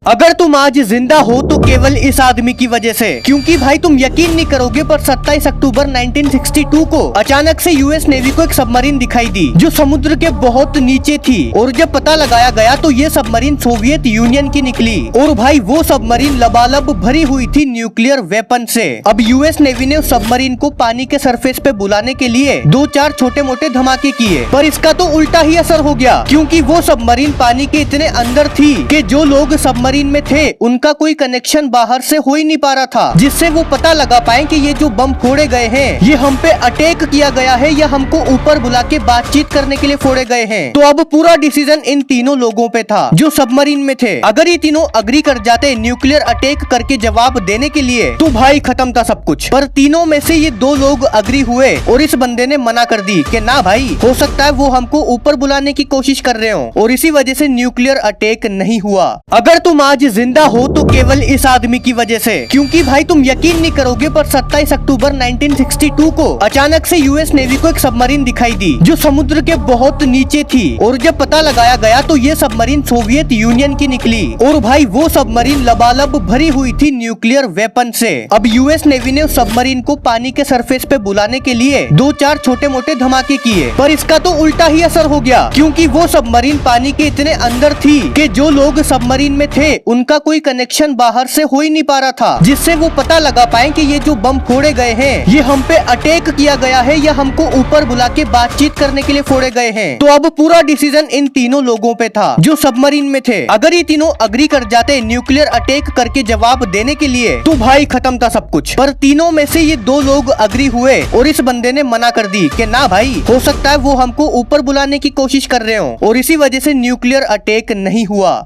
अगर तुम आज जिंदा हो तो केवल इस आदमी की वजह से, क्योंकि भाई तुम यकीन नहीं करोगे पर 27 अक्टूबर 1962 को अचानक से यूएस नेवी को एक सबमरीन दिखाई दी जो समुद्र के बहुत नीचे थी। और जब पता लगाया गया तो ये सबमरीन सोवियत यूनियन की निकली और भाई वो सबमरीन लबालब भरी हुई थी न्यूक्लियर वेपन से। अब यूएस नेवी ने उस सबमरीन को पानी के सरफेस पे बुलाने के लिए 2-4 छोटे मोटे धमाके किए, पर इसका तो उल्टा ही असर हो गया, क्योंकि वो सबमरीन पानी के इतने अंदर थी कि जो लोग सबमरीन में थे उनका कोई कनेक्शन बाहर से हो ही नहीं पा रहा था, जिससे वो पता लगा पाए कि ये जो बम फोड़े गए हैं ये हम पे अटैक किया गया है या हमको ऊपर बुला के बातचीत करने के लिए फोड़े गए हैं। तो अब पूरा डिसीजन इन तीनों लोगों पे था जो सबमरीन में थे। अगर ये तीनों अग्री कर जाते न्यूक्लियर अटैक करके जवाब देने के लिए तो भाई खत्म था सब कुछ, पर तीनों में से ये 2 लोग अग्री हुए और इस बंदे ने मना कर दी कि ना भाई, हो सकता है वो हमको ऊपर बुलाने की कोशिश कर रहे हो, और इसी वजह से न्यूक्लियर अटैक नहीं हुआ। अगर तुम आज जिंदा हो तो केवल इस आदमी की वजह से, क्योंकि भाई तुम यकीन नहीं करोगे पर 27 अक्टूबर 1962 को अचानक से यूएस नेवी को एक सबमरीन दिखाई दी जो समुद्र के बहुत नीचे थी। और जब पता लगाया गया तो ये सबमरीन सोवियत यूनियन की निकली और भाई वो सबमरीन लबालब भरी हुई थी न्यूक्लियर वेपन से। अब यूएस नेवी ने उस सबमरीन को पानी के सरफेस पे बुलाने के लिए 2-4 छोटे मोटे धमाके किए, पर इसका तो उल्टा ही असर हो गया, क्योंकि वो सबमरीन पानी के इतने अंदर थी कि जो लोग सबमरीन में थे उनका कोई कनेक्शन बाहर से हो ही नहीं पा रहा था, जिससे वो पता लगा पाए कि ये जो बम फोड़े गए हैं ये हम पे अटैक किया गया है या हमको ऊपर बुला के बातचीत करने के लिए फोड़े गए हैं। तो अब पूरा डिसीजन इन तीनों लोगों पे था जो सबमरीन में थे। अगर ये तीनों अग्री कर जाते न्यूक्लियर अटैक करके जवाब देने के लिए तो भाई खत्म था सब कुछ, पर तीनों में से ये 2 लोग अग्री हुए और इस बंदे ने मना कर दी कि ना भाई, हो सकता है वो हमको ऊपर बुलाने की कोशिश कर रहे हो, और इसी वजह से न्यूक्लियर अटैक नहीं हुआ।